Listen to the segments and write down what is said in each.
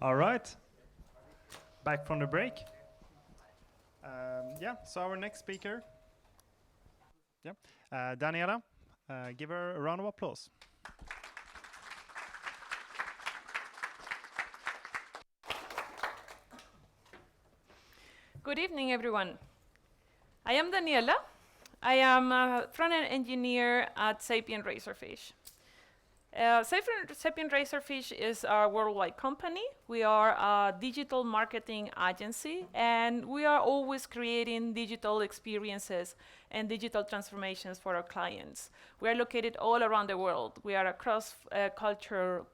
All right, back from the break. Yeah, so our next speaker, Daniela, give her a round of applause. Good evening, everyone. I am Daniela. I am a front-end engineer at Sapien Razorfish. Sapien Razorfish is a worldwide company. We are a digital marketing agency, and we are always creating digital experiences and digital transformations for our clients. We are located all around the world. We are a cross-cultural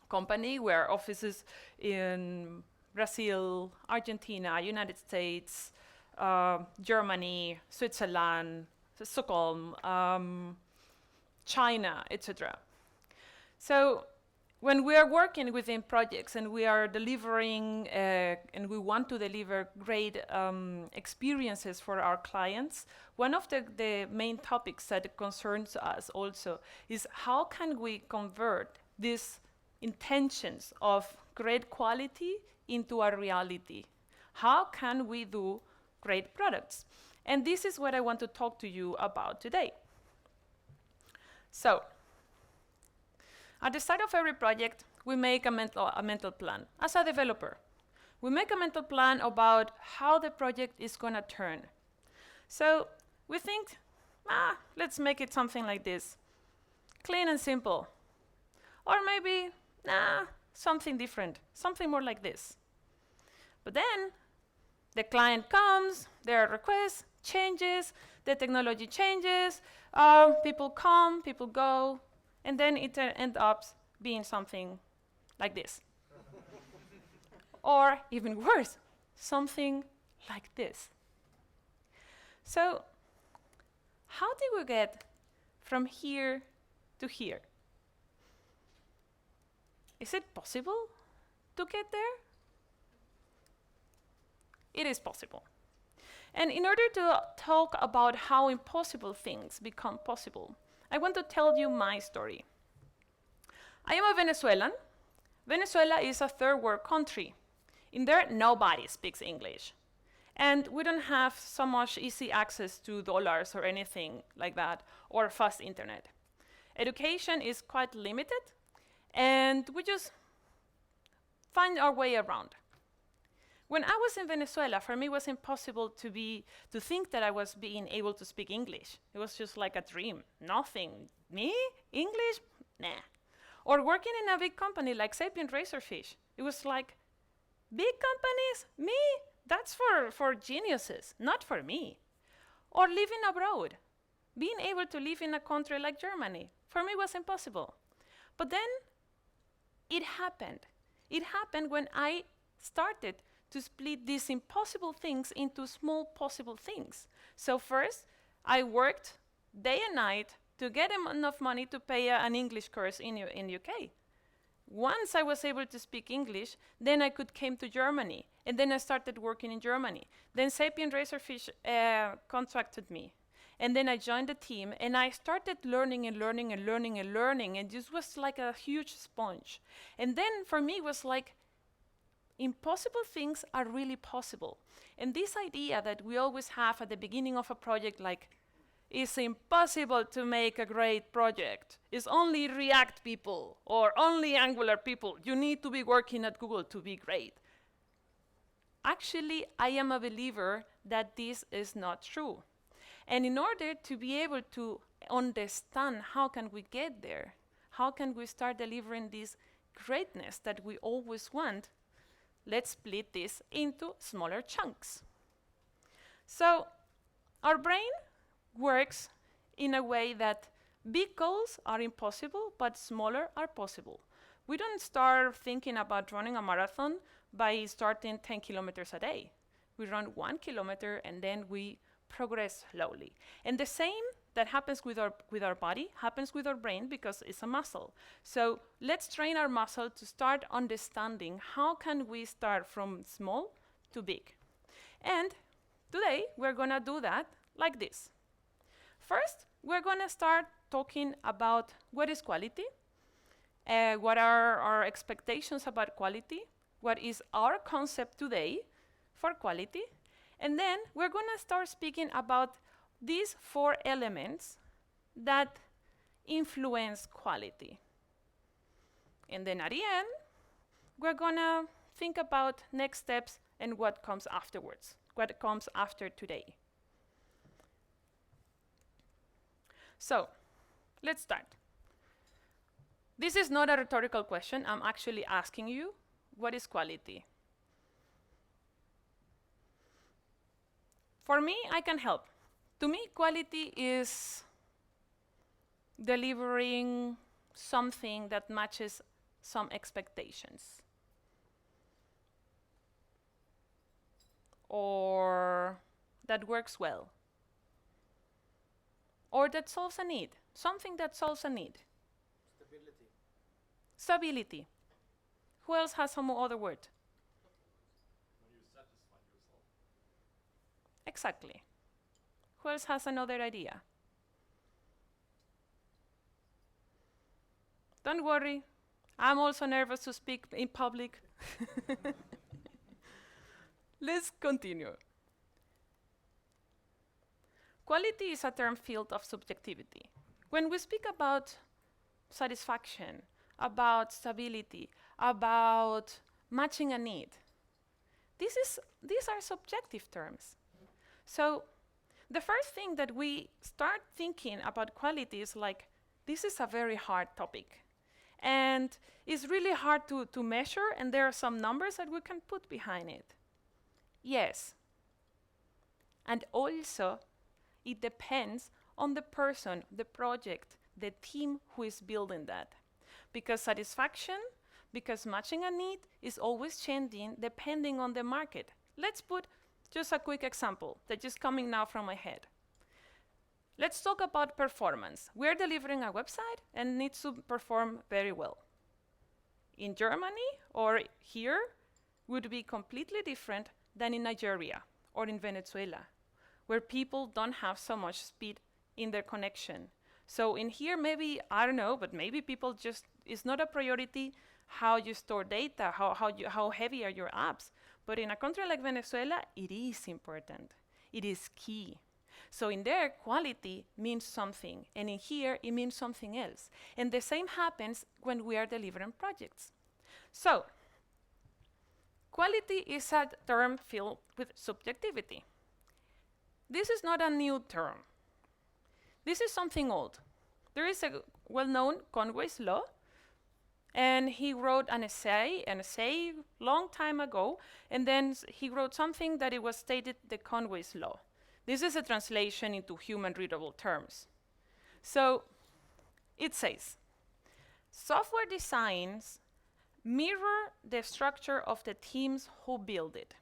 company. We have offices in Brazil, Argentina, United States, Germany, Switzerland, Stockholm, China, etc. So when we are working within projects and we are delivering and we want to deliver great experiences for our clients, one of the main topics that concerns us also is how can we convert these intentions of great quality into a reality? How can we do great products? And this is what I want to talk to you about today. So, at the start of every project, we make a mental plan. As a developer, we make a mental plan about how the project is going to turn. So, we think, let's make it something like this. Clean and simple. Or maybe, something different, something more like this. But then, the client comes, there are requests, changes, the technology changes, people come, people go, and then it ends up being something like this. Or even worse, something like this. So, how did we get from here to here? Is it possible to get there? It is possible. And in order to talk about how impossible things become possible, I want to tell you my story. I am a Venezuelan. Venezuela is a third world country. In there, nobody speaks English. And we don't have so much easy access to dollars or anything like that, or fast internet. Education is quite limited, and we just find our way around. When I was in Venezuela, for me it was impossible to think that I was being able to speak English. It was just like a dream. Nothing. Me? English? Nah. Or working in a big company like Sapien Razorfish. It was like, big companies? Me? That's for geniuses, not for me. Or living abroad. Being able to live in a country like Germany. For me was impossible. But then, it happened. It happened when I started to split these impossible things into small possible things. So first, I worked day and night to get enough money to pay an English course in UK. Once I was able to speak English, then I could came to Germany, and then I started working in Germany. Then Sapien Razorfish contracted me, and then I joined the team, and I started learning and learning and learning and learning, and this was like a huge sponge. And then for me it was like, impossible things are really possible. And this idea that we always have at the beginning of a project, like, it's impossible to make a great project. It's only React people or only Angular people. You need to be working at Google to be great. Actually, I am a believer that this is not true. And in order to be able to understand how can we get there, how can we start delivering this greatness that we always want, let's split this into smaller chunks. So our brain works in a way that big goals are impossible, but smaller are possible. We don't start thinking about running a marathon by starting 10 kilometers a day. We run 1 kilometer and then we progress slowly. And the same that happens with our body happens with our brain because it's a muscle. So let's train our muscle to start understanding how can we start from small to big. And today we're going to do that like this. First, we're going to start talking about what is quality what are our expectations about quality, what is our concept today for quality, and then we're going to start speaking about these 4 elements that influence quality. And then at the end, we're going to think about next steps and what comes afterwards, what comes after today. So, let's start. This is not a rhetorical question. I'm actually asking you, what is quality? For me, I can help. To me, quality is delivering something that matches some expectations, or that works well, or that solves a need, something that solves a need. Stability. Stability. Who else has some other word? When you satisfy yourself. Exactly. Who else has another idea? Don't worry, I'm also nervous to speak in public. Let's continue. Quality is a term field of subjectivity. When we speak about satisfaction, about stability, about matching a need, these are subjective terms. So the first thing that we start thinking about quality is like, this is a very hard topic. And it's really hard to measure, and there are some numbers that we can put behind it. Yes. And also, it depends on the person, the project, the team who is building that. Because satisfaction, because matching a need is always changing depending on the market. Let's put just a quick example that's just coming now from my head. Let's talk about performance. We're delivering a website and needs to perform very well. In Germany or here would be completely different than in Nigeria or in Venezuela, where people don't have so much speed in their connection. So in here, maybe, I don't know, but maybe people just, it's not a priority how you store data, how heavy are your apps. But in a country like Venezuela, it is important. It is key. So in there, quality means something, and in here, it means something else. And the same happens when we are delivering projects. So, quality is a term filled with subjectivity. This is not a new term. This is something old. There is a well-known Conway's Law, and he wrote an essay long time ago, and then he wrote something that it was stated the Conway's Law. This is a translation into human readable terms. So it says, software designs mirror the structure of the teams who build it.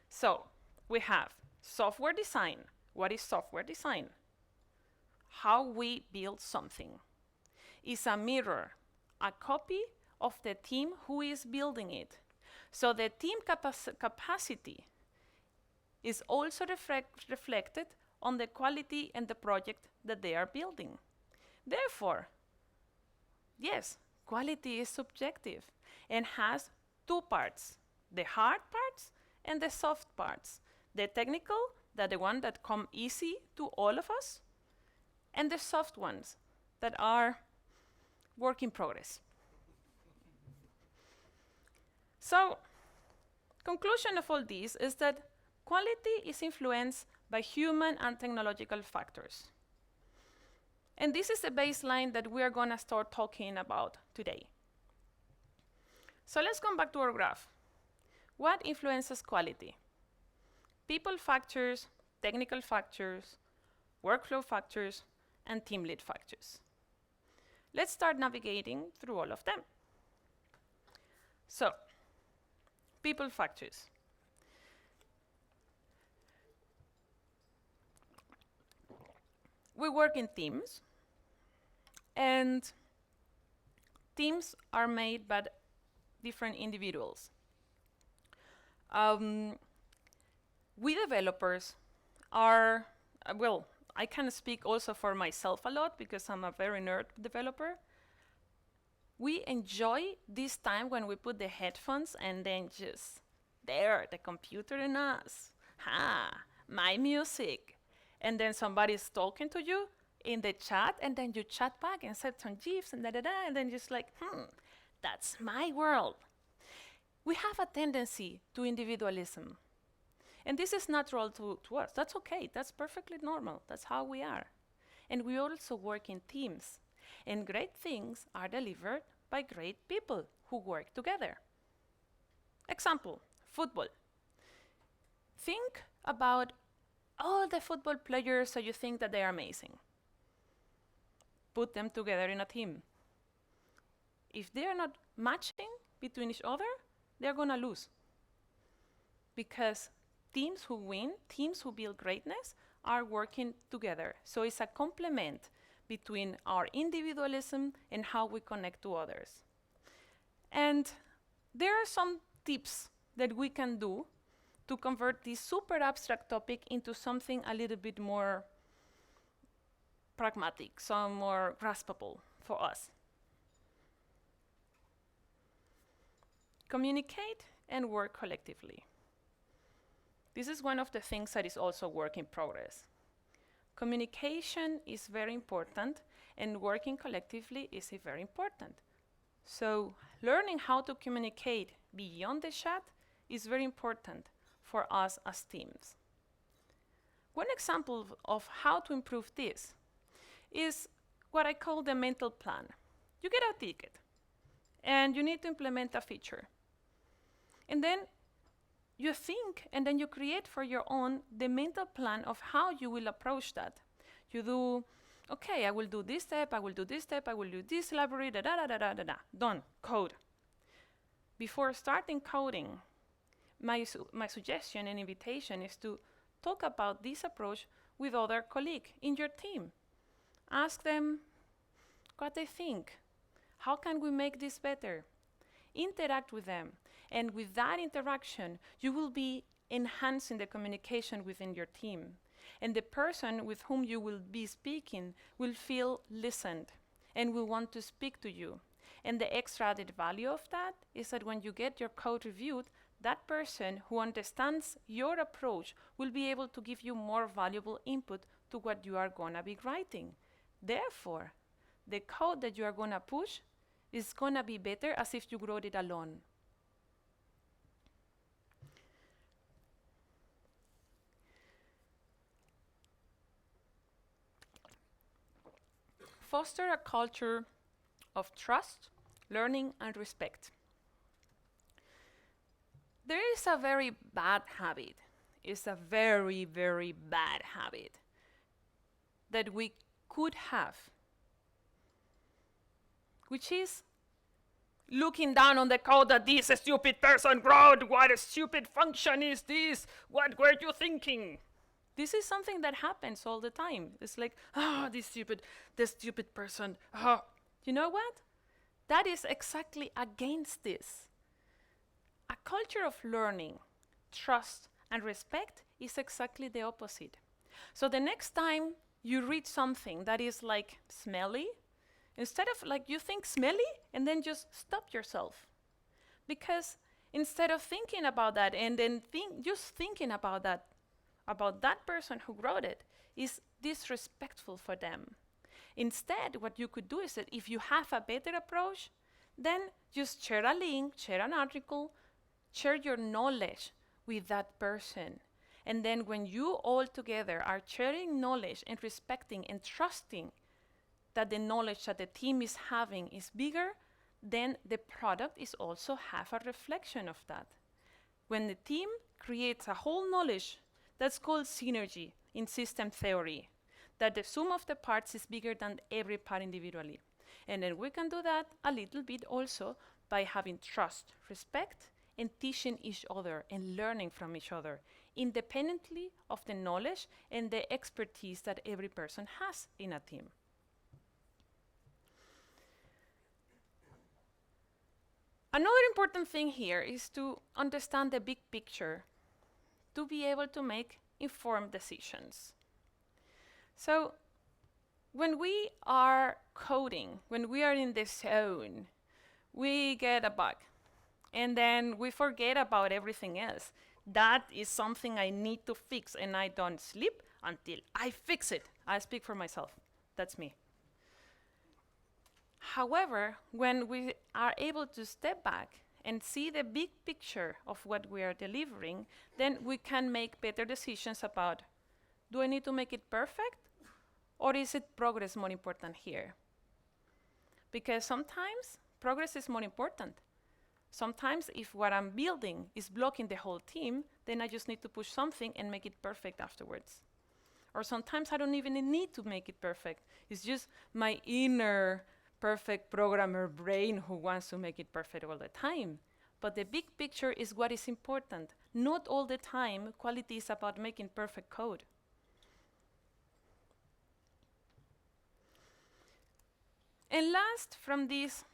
So we have software design. What is software design? How we build something. It's a mirror, a copy of the team who is building it. So the team capacity is also reflected on the quality and the project that they are building. Therefore, yes, quality is subjective and has 2 parts, the hard parts and the soft parts. The technical, that the one that come easy to all of us, and the soft ones that are work in progress. So, conclusion of all this is that quality is influenced by human and technological factors. And this is the baseline that we are going to start talking about today. So let's come back to our graph. What influences quality? People factors, technical factors, workflow factors, and team lead factors. Let's start navigating through all of them. So, people factors. We work in teams, and teams are made by different individuals. We developers are, I can speak also for myself a lot because I'm a very nerd developer. we enjoy this time when we put the headphones and then just there, the computer and us. My music. And then somebody's talking to you in the chat, and then you chat back and set some GIFs and and then just like, that's my world. We have a tendency to individualism. And this is natural to us. That's okay. That's perfectly normal. That's how we are. And we also work in teams. And great things are delivered by great people who work together. Example, football. Think about all the football players so you think that they are amazing. Put them together in a team. If they are not matching between each other, they're going to lose. Because teams who win, teams who build greatness, are working together. So it's a complement between our individualism and how we connect to others. And there are some tips that we can do to convert this super abstract topic into something a little bit more pragmatic, some more graspable for us. Communicate and work collectively. This is one of the things that is also work in progress. Communication is very important, and working collectively is very important. So learning how to communicate beyond the chat is very important for us as teams. One example of how to improve this is what I call the mental plan. You get a ticket, and you need to implement a feature. And then you think, and then you create for your own the mental plan of how you will approach that. You do, okay, I will do this step, I will do this step, I will do this library, done, code. Before starting coding, my suggestion and invitation is to talk about this approach with other colleagues in your team. Ask them what they think. How can we make this better? Interact with them. And with that interaction, you will be enhancing the communication within your team. And the person with whom you will be speaking will feel listened and will want to speak to you. And the extra added value of that is that when you get your code reviewed, that person who understands your approach will be able to give you more valuable input to what you are going to be writing. Therefore, the code that you are going to push is going to be better as if you wrote it alone. Foster a culture of trust, learning, and respect. There is a very bad habit. It's a very, very bad habit that we could have, which is looking down on the code that this stupid person wrote. What a stupid function is this? What were you thinking? This is something that happens all the time. It's like, this stupid person. You know what? That is exactly against this. A culture of learning, trust, and respect is exactly the opposite. So the next time you read something that is like smelly, instead of like you think smelly, and then just stop yourself. Because instead of thinking about that and then just thinking about that person who wrote it is disrespectful for them. Instead, what you could do is that if you have a better approach, then just share a link, share an article, share your knowledge with that person. And then when you all together are sharing knowledge and respecting and trusting that the knowledge that the team is having is bigger, then the product is also half a reflection of that. When the team creates a whole knowledge, that's called synergy in system theory, that the sum of the parts is bigger than every part individually. And then we can do that a little bit also by having trust, respect, and teaching each other and learning from each other, independently of the knowledge and the expertise that every person has in a team. Another important thing here is to understand the big picture to be able to make informed decisions. So when we are coding, when we are in the zone, we get a bug. And then we forget about everything else. That is something I need to fix, and I don't sleep until I fix it. I speak for myself. That's me. However, when we are able to step back and see the big picture of what we are delivering, then we can make better decisions about, do I need to make it perfect? Or is it progress more important here? Because sometimes progress is more important. Sometimes if what I'm building is blocking the whole team, then I just need to push something and make it perfect afterwards. Or sometimes I don't even need to make it perfect. It's just my inner perfect programmer brain who wants to make it perfect all the time. But the big picture is what is important. Not all the time quality is about making perfect code. And last from this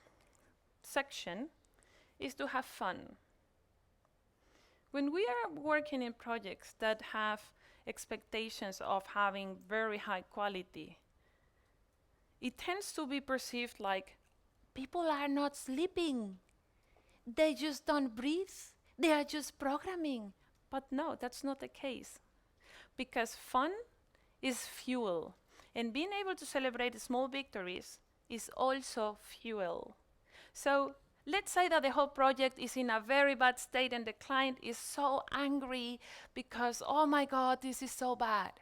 section is to have fun. When we are working in projects that have expectations of having very high quality, it tends to be perceived like people are not sleeping. They just don't breathe. They are just programming. But no, that's not the case. Because fun is fuel. And being able to celebrate small victories is also fuel. So let's say that the whole project is in a very bad state and the client is so angry because, oh my God, this is so bad.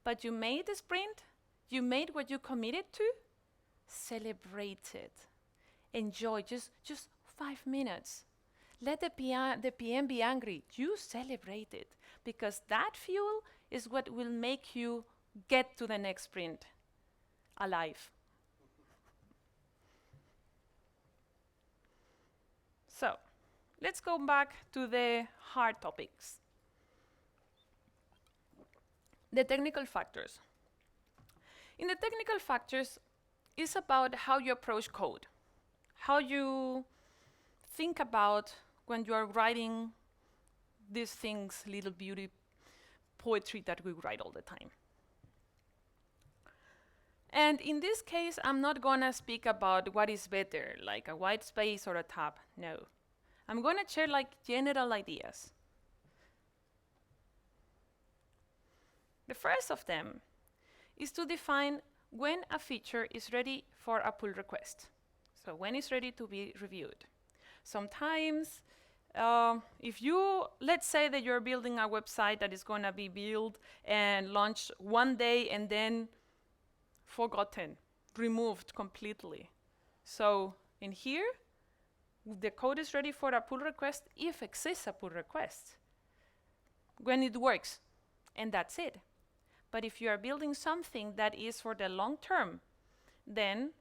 But you made the sprint, you made what you committed to, celebrate it. Enjoy, just 5 minutes. Let the PM be angry, you celebrate it. Because that fuel is what will make you get to the next sprint alive. So, let's go back to the hard topics. The technical factors. In the technical factors, it's about how you approach code, how you think about when you are writing these things, little beauty poetry that we write all the time. And in this case, I'm not gonna speak about what is better, like a Widespace or a tab, no. I'm gonna share like general ideas. The first of them is to define when a feature is ready for a pull request. So when it's ready to be reviewed. Sometimes, if you, let's say that you're building a website that is gonna be built and launched one day and then forgotten, removed completely. So in here, the code is ready for a pull request if exists a pull request, when it works, and that's it. But if you are building something that is for the long term, then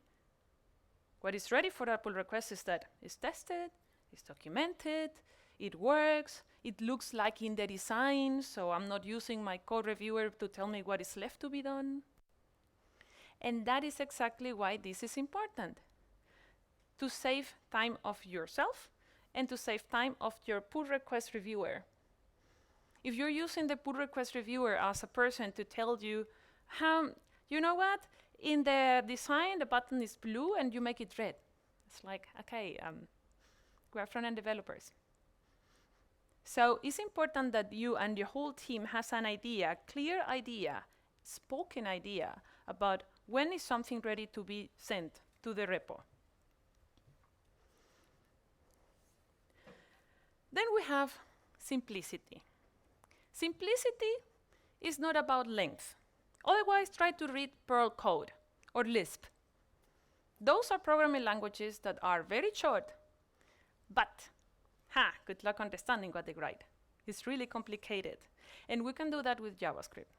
what is ready for a pull request is that it's tested, it's documented, it works, it looks like in the design, so I'm not using my code reviewer to tell me what is left to be done. And that is exactly why this is important. To save time of yourself and to save time of your pull request reviewer. If you're using the pull request reviewer as a person to tell you, you know what? In the design, the button is blue and you make it red. It's like, okay, we're front-end developers. So it's important that you and your whole team has an idea, clear idea, spoken idea about when is something ready to be sent to the repo. Then we have simplicity. Simplicity is not about length. Otherwise, try to read Perl code or Lisp. Those are programming languages that are very short, but good luck understanding what they write. It's really complicated. And we can do that with JavaScript.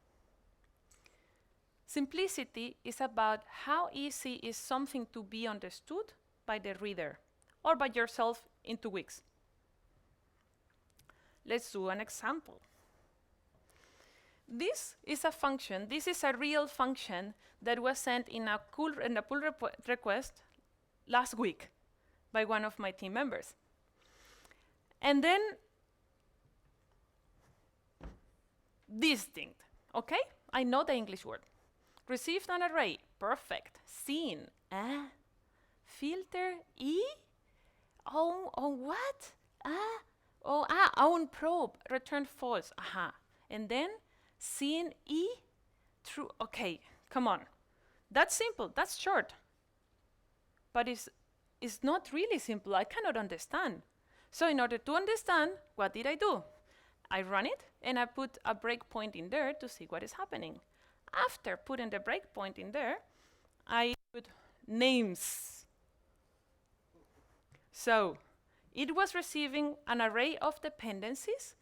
Simplicity is about how easy is something to be understood by the reader or by yourself in 2 weeks. Let's do an example. This is a function, this is a real function that was sent in a pull request last week by one of my team members. And then this thing, okay? I know the English word. Received an array, perfect. Seen, filter, Oh, what? On probe, return false. Aha. And then seeing E true. Okay, come on. That's simple, that's short. But it's not really simple. I cannot understand. So in order to understand, what did I do? I run it and I put a breakpoint in there to see what is happening. After putting the breakpoint in there, I put names. So it was receiving an array of dependencies,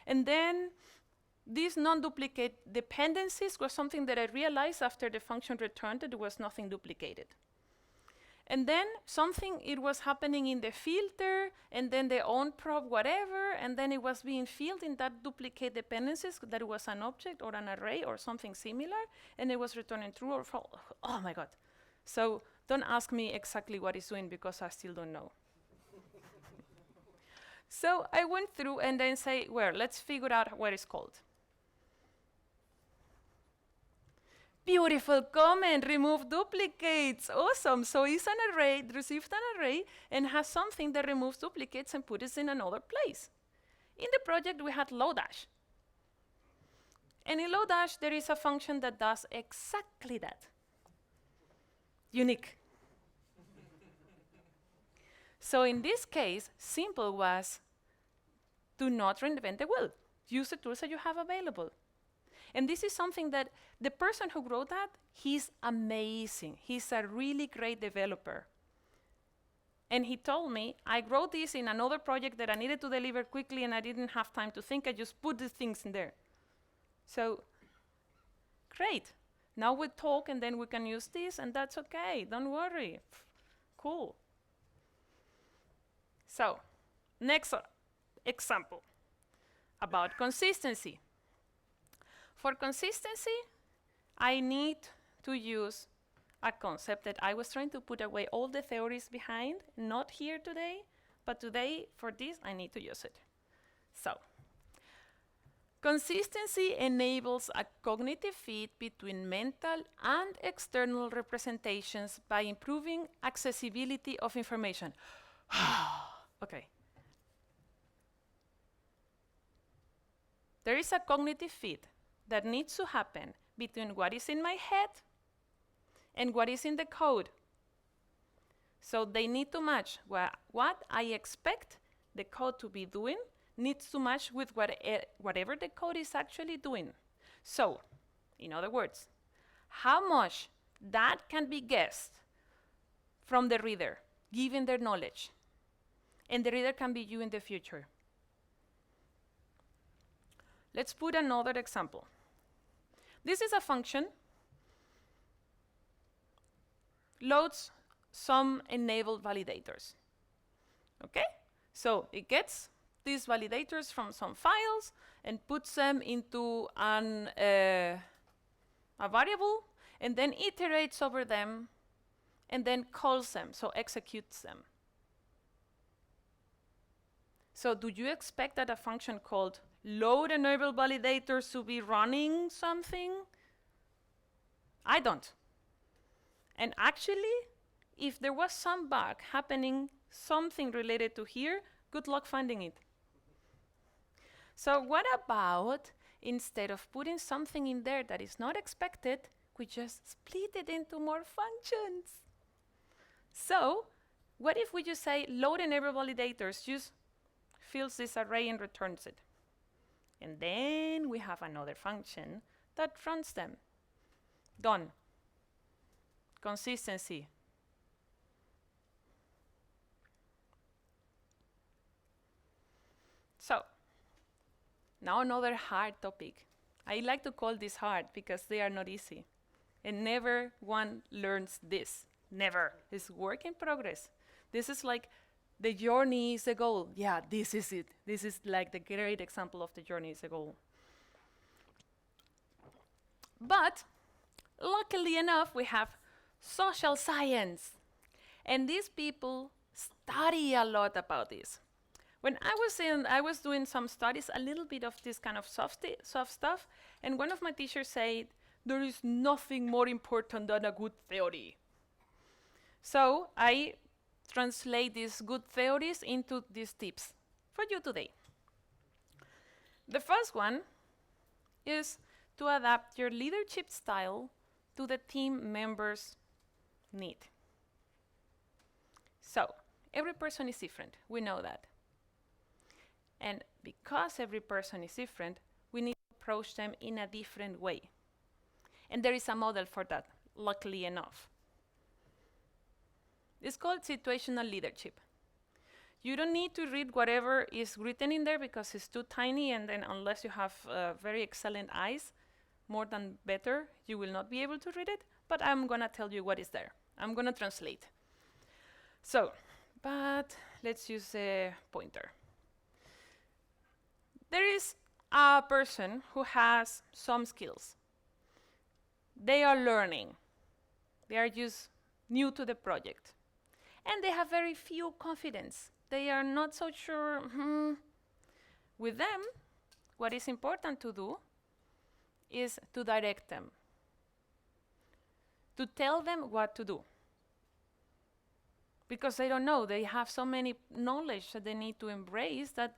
and then these non-duplicate dependencies was something that I realized after the function returned that there was nothing duplicated. And then something, it was happening in the filter, and then the onProp whatever, and then it was being filled in that duplicate dependencies, that it was an object or an array or something similar, and it was returning true or false. Oh my God. So don't ask me exactly what it's doing because I still don't know. So I went through and then say, well, let's figure out what it's called. Beautiful comment, remove duplicates, awesome. So it's an array, it received an array and has something that removes duplicates and puts it in another place. In the project we had Lodash. And in Lodash there is a function that does exactly that. Unique. So in this case, simple was, do not reinvent the wheel. Use the tools that you have available. And this is something that the person who wrote that, he's amazing. He's a really great developer. And he told me, I wrote this in another project that I needed to deliver quickly and I didn't have time to think, I just put the things in there. So, great. Now we talk and then we can use this and that's okay, don't worry. Cool. So, next example about consistency. For consistency, I need to use a concept that I was trying to put away all the theories behind, not here today, but today, for this, I need to use it. So, consistency enables a cognitive fit between mental and external representations by improving accessibility of information. Okay. There is a cognitive fit that needs to happen between what is in my head and what is in the code. So they need to match what I expect the code to be doing needs to match with whatever the code is actually doing. So, in other words, how much that can be guessed from the reader, given their knowledge, and the reader can be you in the future. Let's put another example. This is a function, loads some enabled validators. Okay? So it gets these validators from some files and puts them into a variable and then iterates over them and then calls them, so executes them. So do you expect that a function called load enabled validators to be running something? I don't. And actually, if there was some bug happening, something related to here, good luck finding it. So what about, instead of putting something in there that is not expected, we just split it into more functions? So what if we just say load enable validators, just fills this array and returns it? And then we have another function that runs them. Done. Consistency. So, now another hard topic. I like to call this hard because they are not easy. And never one learns this. Never. It's work in progress. This is like the journey is the goal. Yeah, this is it. This is like the great example of the journey is the goal. But luckily enough, we have social science. And these people study a lot about this. When I was doing some studies, a little bit of this kind of soft stuff, and one of my teachers said, there is nothing more important than a good theory. So I translate these good theories into these tips for you today. The first one is to adapt your leadership style to the team members' need. So, every person is different, we know that. And because every person is different, we need to approach them in a different way. And there is a model for that, luckily enough. It's called situational leadership. You don't need to read whatever is written in there because it's too tiny, and then unless you have very excellent eyes, more than better, you will not be able to read it, but I'm gonna tell you what is there. I'm gonna translate. So, but let's use a pointer. There is a person who has some skills. They are learning. They are just new to the project. And they have very few confidence. They are not so sure. With them, what is important to do is to direct them, to tell them what to do. Because they don't know, they have so many knowledge that they need to embrace that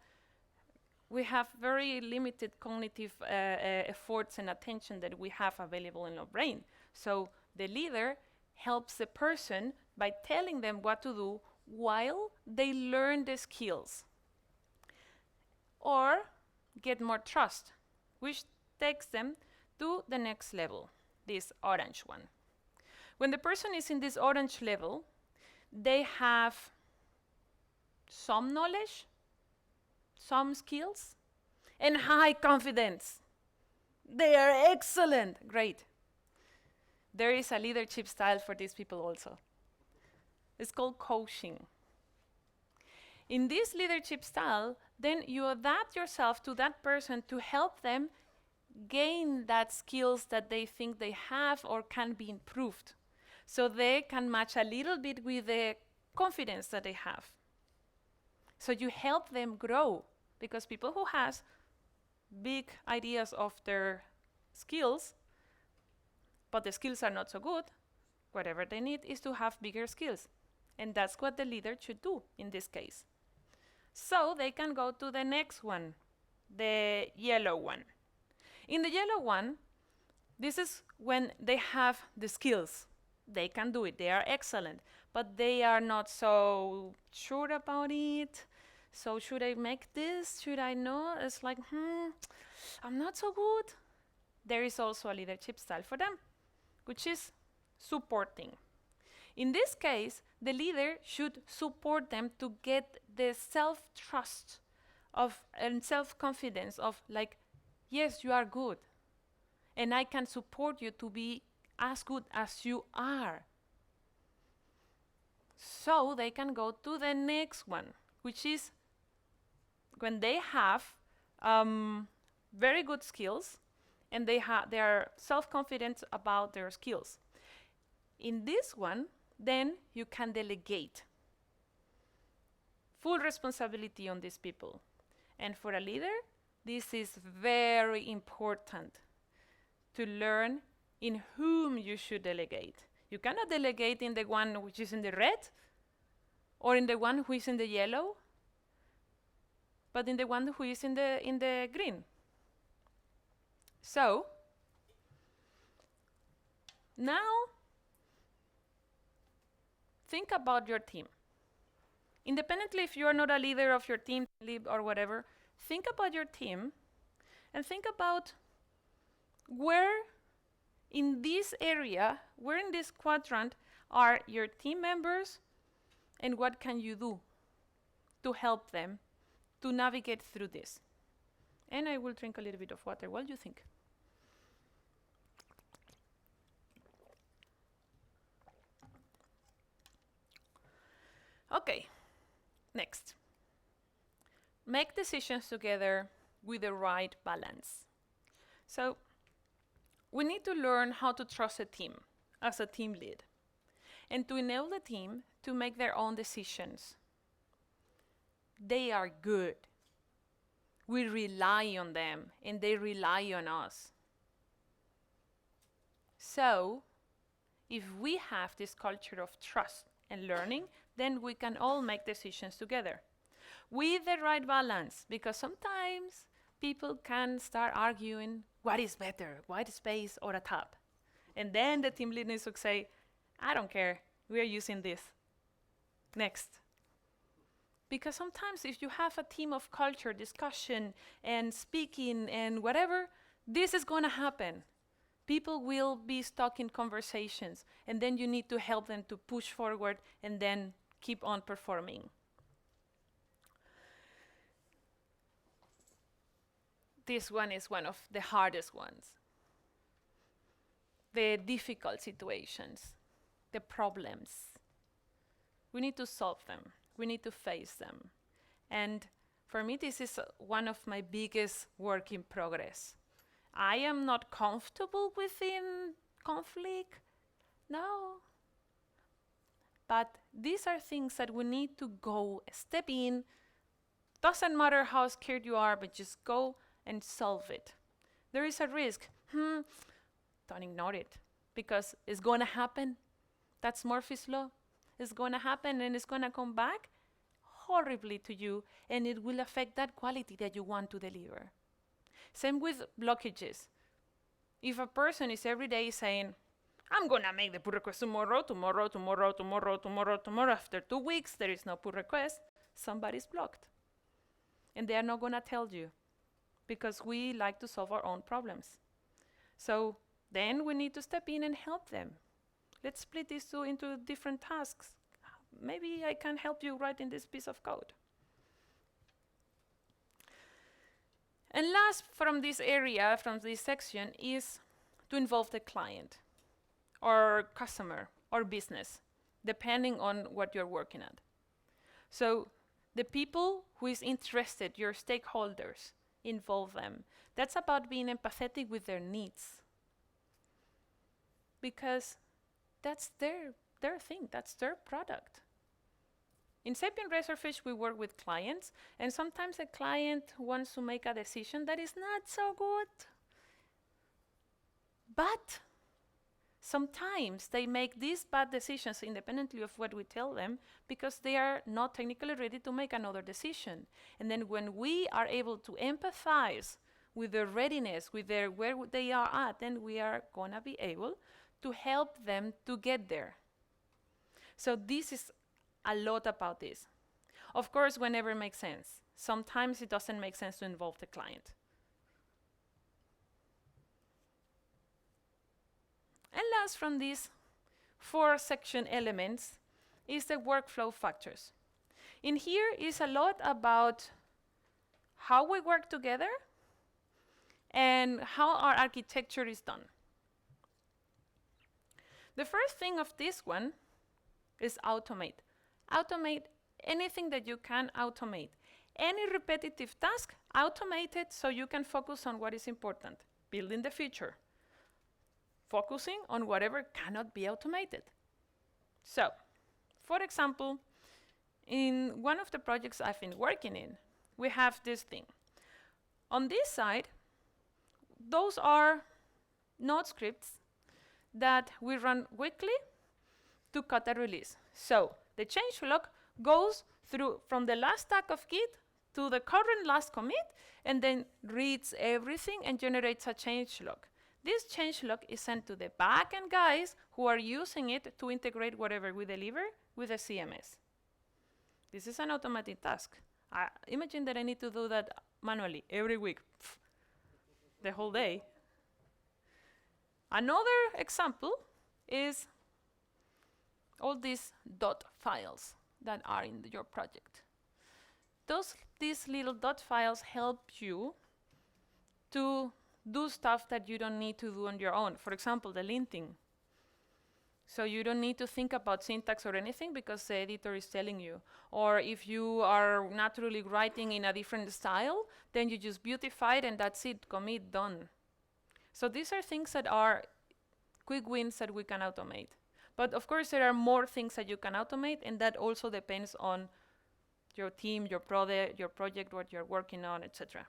we have very limited cognitive efforts and attention that we have available in our brain. So the leader helps the person by telling them what to do while they learn the skills. Or get more trust, which takes them to the next level, this orange one. When the person is in this orange level, they have some knowledge, some skills, and high confidence. They are excellent. Great. There is a leadership style for these people also. It's called coaching. In this leadership style, then you adapt yourself to that person to help them gain that skills that they think they have or can be improved. So they can match a little bit with the confidence that they have. So you help them grow, because people who has big ideas of their skills, but the skills are not so good, whatever they need is to have bigger skills. And that's what the leader should do in this case. So they can go to the next one, the yellow one. In the yellow one, this is when they have the skills. They can do it, they are excellent, but they are not so sure about it. So should I make this? Should I not? It's like, I'm not so good. There is also a leadership style for them, which is supporting. In this case, the leader should support them to get the self-trust of and self-confidence of like, yes, you are good, and I can support you to be as good as you are. So they can go to the next one, which is when they have very good skills and they are self-confident about their skills. In this one, then you can delegate full responsibility on these people. And for a leader, this is very important to learn in whom you should delegate. You cannot delegate in the one which is in the red or in the one who is in the yellow, but in the one who is in the green. So now think about your team. Independently if you are not a leader of your team, lead or whatever, think about your team and think about where in this area, where in this quadrant are your team members, and what can you do to help them to navigate through this. And I will drink a little bit of water. What do you think? Okay, next. Make decisions together with the right balance. So we need to learn how to trust a team as a team lead and to enable the team to make their own decisions. They are good. We rely on them and they rely on us. So if we have this culture of trust and learning, then we can all make decisions together with the right balance, because sometimes people can start arguing what is better, Widespace or a tab. And then the team lead needs to say, I don't care, we are using this. Next. Because sometimes if you have a team of culture, discussion, and speaking, and whatever, this is going to happen. People will be stuck in conversations, and then you need to help them to push forward and then keep on performing. This one is one of the hardest ones. The difficult situations, the problems. We need to solve them. We need to face them. And for me, this is one of my biggest work in progress. I am not comfortable within conflict, no. But these are things that we need to go step in. Doesn't matter how scared you are, but just go and solve it. There is a risk. Don't ignore it, because it's going to happen. That's Murphy's Law. It's going to happen, and it's going to come back horribly to you, and it will affect that quality that you want to deliver. Same with blockages. If a person is every day saying, I'm going to make the pull request tomorrow, after 2 weeks, there is no pull request, somebody's blocked. And they are not going to tell you, because we like to solve our own problems. So then we need to step in and help them. Let's split these two into different tasks. Maybe I can help you write in this piece of code. And last from this area, from this section, is to involve the client or customer or business, depending on what you're working at. So the people who is interested, your stakeholders, involve them. That's about being empathetic with their needs, because that's their thing, that's their product. In Sapient Razorfish, we work with clients, and sometimes a client wants to make a decision that is not so good. But sometimes they make these bad decisions independently of what we tell them, because they are not technically ready to make another decision. And then when we are able to empathize with their readiness, with their where they are at, then we are going to be able to help them to get there. So this is a lot about this. Of course, whenever it makes sense. Sometimes it doesn't make sense to involve the client. And last from these 4 section elements is the workflow factors. In here is a lot about how we work together and how our architecture is done. The first thing of this one is automate. Automate anything that you can automate. Any repetitive task, automate it so you can focus on what is important. Building the future. Focusing on whatever cannot be automated. So, for example, in one of the projects I've been working in, we have this thing. On this side, those are node scripts that we run weekly to cut a release. So the changelog goes through from the last tag of Git to the current last commit, and then reads everything and generates a changelog. This changelog is sent to the backend guys who are using it to integrate whatever we deliver with the CMS. This is an automatic task. Imagine that I need to do that manually every week, the whole day. Another example is all these dot files that are in your project. These little dot files help you to do stuff that you don't need to do on your own. For example, the linting. So you don't need to think about syntax or anything because the editor is telling you. Or if you are naturally writing in a different style, then you just beautify it and that's it, commit, done. So these are things that are quick wins that we can automate. But of course, there are more things that you can automate, and that also depends on your team, your project, what you're working on, etc.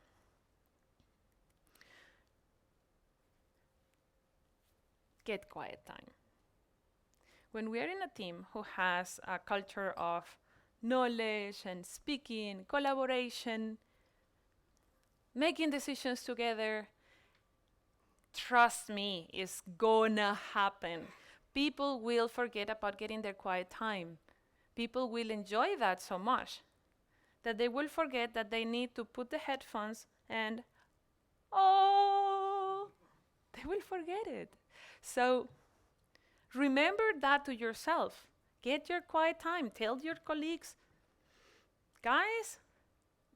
Get quiet time. when we are in a team who has a culture of knowledge and speaking, collaboration, making decisions together, trust me, it's gonna happen. People will forget about getting their quiet time. People will enjoy that so much that they will forget that they need to put the headphones and, oh, they will forget it. So remember that to yourself. Get your quiet time. Tell your colleagues, guys,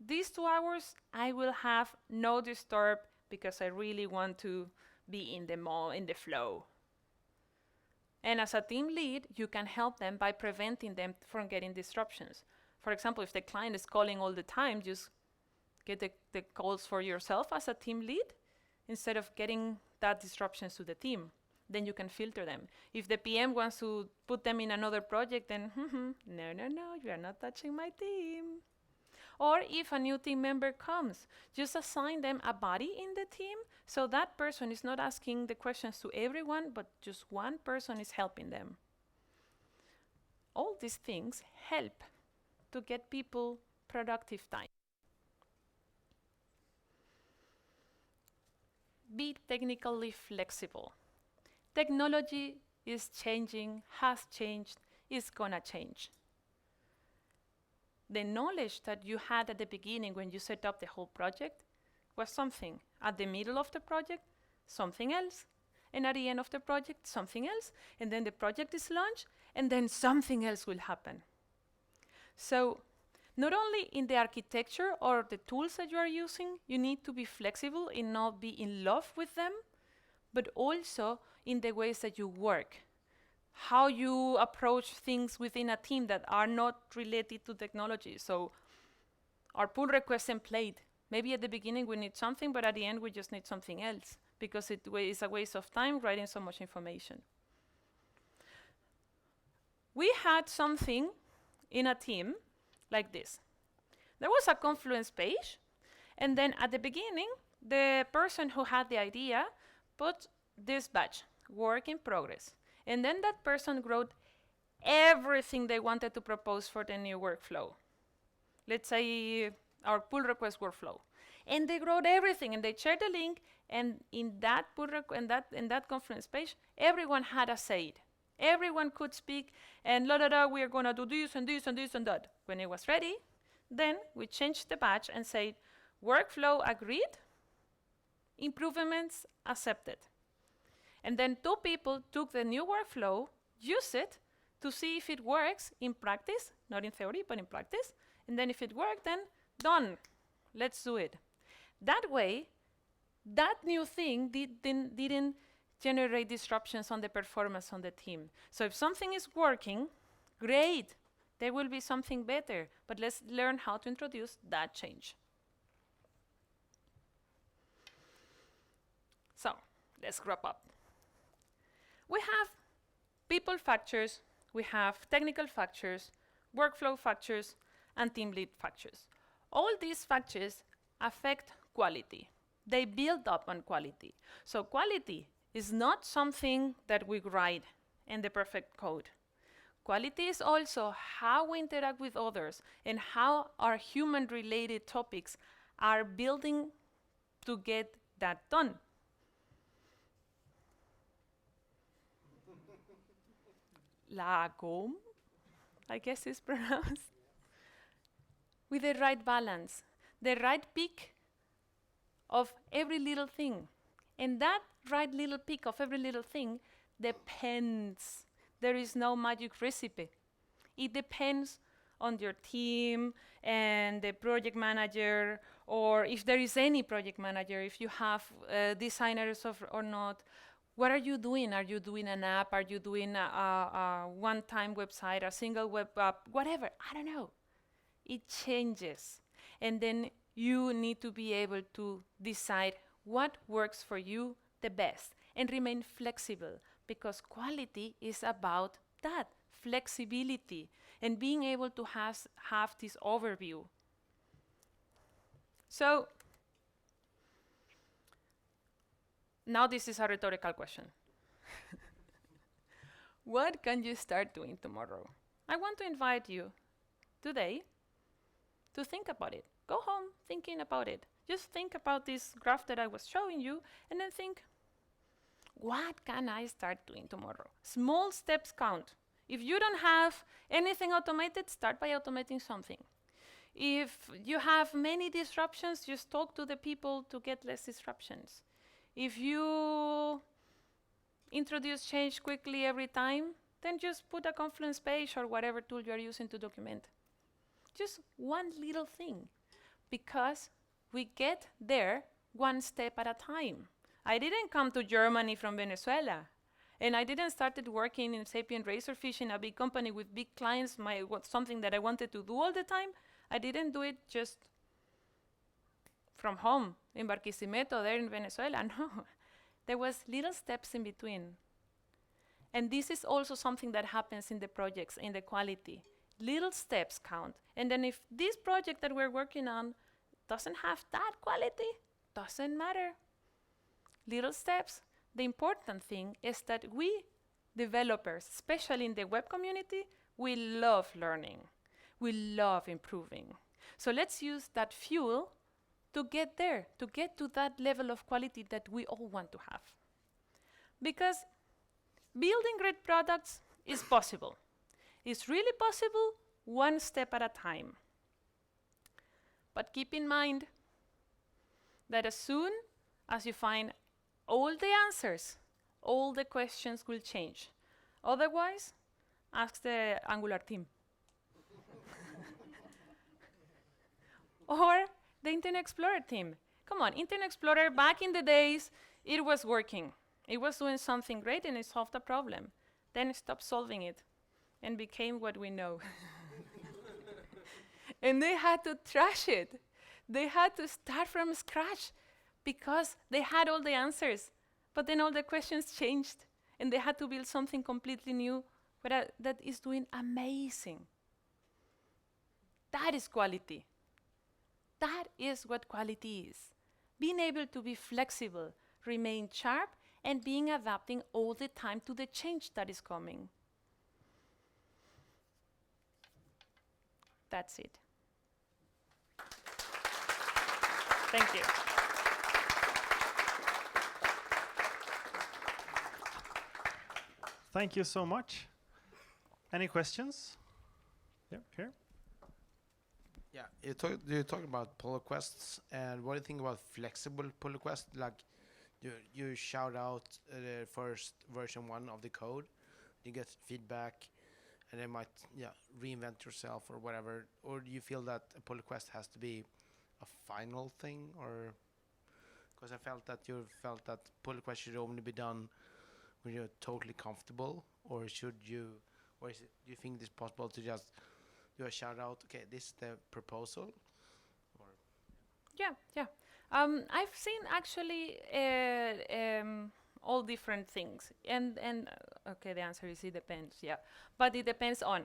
these 2 hours I will have no disturb because I really want to be in the flow. And as a team lead, you can help them by preventing them from getting disruptions. For example, if the client is calling all the time, just get the calls for yourself as a team lead instead of getting that disruptions to the team. Then you can filter them. If the PM wants to put them in another project, then no, you are not touching my team. Or if a new team member comes, just assign them a buddy in the team so that person is not asking the questions to everyone, but just one person is helping them. All these things help to get people productive time. Be technically flexible. Technology is changing, has changed, is gonna change. The knowledge that you had at the beginning when you set up the whole project was something. At the middle of the project, something else. And at the end of the project, something else. And then the project is launched, and then something else will happen. So not only in the architecture or the tools that you are using, you need to be flexible and not be in love with them, but also in the ways that you work. How you approach things within a team that are not related to technology. So our pull request template, maybe at the beginning we need something, but at the end we just need something else because it is a waste of time writing so much information. We had something in a team like this. There was a Confluence page, and then at the beginning, the person who had the idea put this badge, work in progress. And then that person wrote everything they wanted to propose for the new workflow. Let's say our pull request workflow. And they wrote everything, and they shared the link, and in that in that Confluence page, everyone had a say. Everyone could speak, and we are gonna do this and this and this and that. When it was ready, then we changed the badge and said, workflow agreed, improvements accepted. And then 2 people took the new workflow, used it to see if it works in practice, not in theory, but in practice. And then if it worked, then done. Let's do it. That way, that new thing didn't generate disruptions on the performance on the team. So if something is working, great. There will be something better. But let's learn how to introduce that change. So let's wrap up. We have people factors, we have technical factors, workflow factors, and team lead factors. All these factors affect quality. They build up on quality. So quality is not something that we write in the perfect code. Quality is also how we interact with others and how our human-related topics are building to get that done. Lagom, I guess it's pronounced. With the right balance, the right peak of every little thing. And that right little peak of every little thing depends. There is no magic recipe. It depends on your team and the project manager, or if there is any project manager, if you have designers or not. What are you doing? Are you doing an app? Are you doing a one-time website, a single web app, whatever? I don't know. It changes. And then you need to be able to decide what works for you the best and remain flexible, because quality is about that, flexibility, and being able to have this overview. So now this is a rhetorical question. What can you start doing tomorrow? I want to invite you today to think about it. Go home thinking about it. Just think about this graph that I was showing you and then think, what can I start doing tomorrow? Small steps count. If you don't have anything automated, start by automating something. If you have many disruptions, just talk to the people to get less disruptions. If you introduce change quickly every time, then just put a Confluence page or whatever tool you are using to document. Just one little thing, because we get there one step at a time. I didn't come to Germany from Venezuela, and I didn't started working in Sapient Razorfish in a big company with big clients, something that I wanted to do all the time. I didn't do it just from home in Barquisimeto there in Venezuela. No, there was little steps in between. And this is also something that happens in the projects, in the quality. Little steps count. And then if this project that we're working on doesn't have that quality, doesn't matter. Little steps. The important thing is that we developers, especially in the web community, we love learning. We love improving. So let's use that fuel to get there, to get to that level of quality that we all want to have. Because building great products is possible. It's really possible, one step at a time. But keep in mind that as soon as you find all the answers, all the questions will change. Otherwise, ask the Angular team. Or the Internet Explorer team. Come on, Internet Explorer, back in the days, it was working. It was doing something great and it solved a problem. Then it stopped solving it and became what we know. And they had to trash it. They had to start from scratch because they had all the answers. But then all the questions changed and they had to build something completely new that is doing amazing. That is quality. That is what quality is. Being able to be flexible, remain sharp, and being adapting all the time to the change that is coming. That's it. Thank you. Thank you so much. Any questions? Yeah, here. Yeah, you talk about pull requests, and what do you think about flexible pull requests? Like, you shout out the first version 1 of the code, you get feedback, and then might reinvent yourself or whatever. Or do you feel that a pull request has to be a final thing, or because I felt that pull requests should only be done when you're totally comfortable, or should you, or is it, do you think it's possible to just do a shout out, okay, this is the proposal? Or Yeah. I've seen actually all different things, and okay, the answer is it depends. Yeah, but it depends on.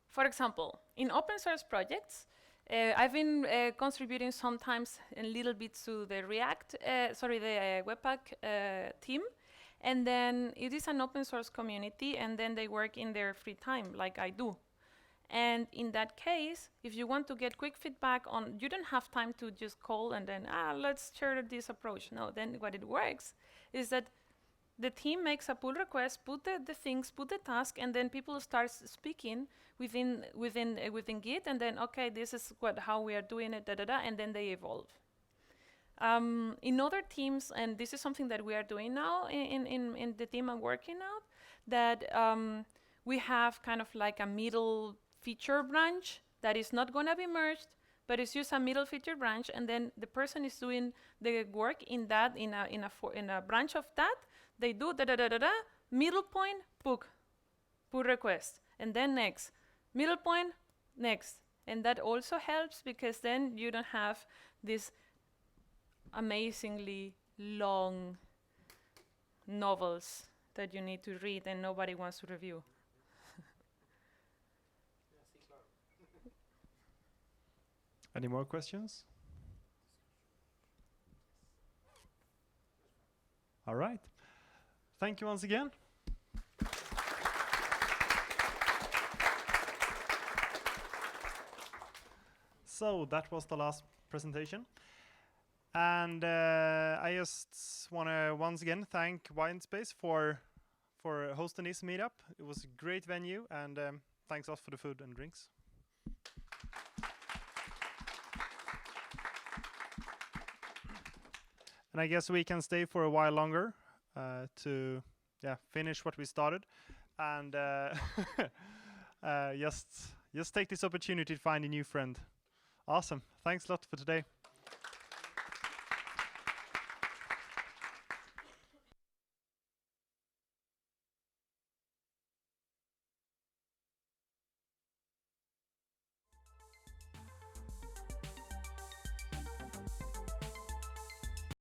For example, in open source projects, I've been contributing sometimes a little bit to the the Webpack team. And then it is an open source community, and then they work in their free time, like I do. And in that case, if you want to get quick feedback on, you don't have time to just call and then, let's share this approach. No, then what it works is that the team makes a pull request, put the things, put the task, and then people start speaking within Git, and then, okay, this is how we are doing it, and then they evolve. In other teams, and this is something that we are doing now in the team I'm working out, that we have kind of like a middle feature branch that is not going to be merged, but it's just a middle feature branch, and then the person is doing the work in that in a branch of that. They do middle point, pull request, and then next middle point, next, and that also helps because then you don't have this amazingly long novels that you need to read and nobody wants to review. Any more questions? All right. thank you once again. So that was the last presentation. And I just want to once again thank Widespace for hosting this meetup. It was a great venue, and thanks a lot for the food and drinks. And I guess we can stay for a while longer to finish what we started, and just take this opportunity to find a new friend. Awesome. Thanks a lot for today.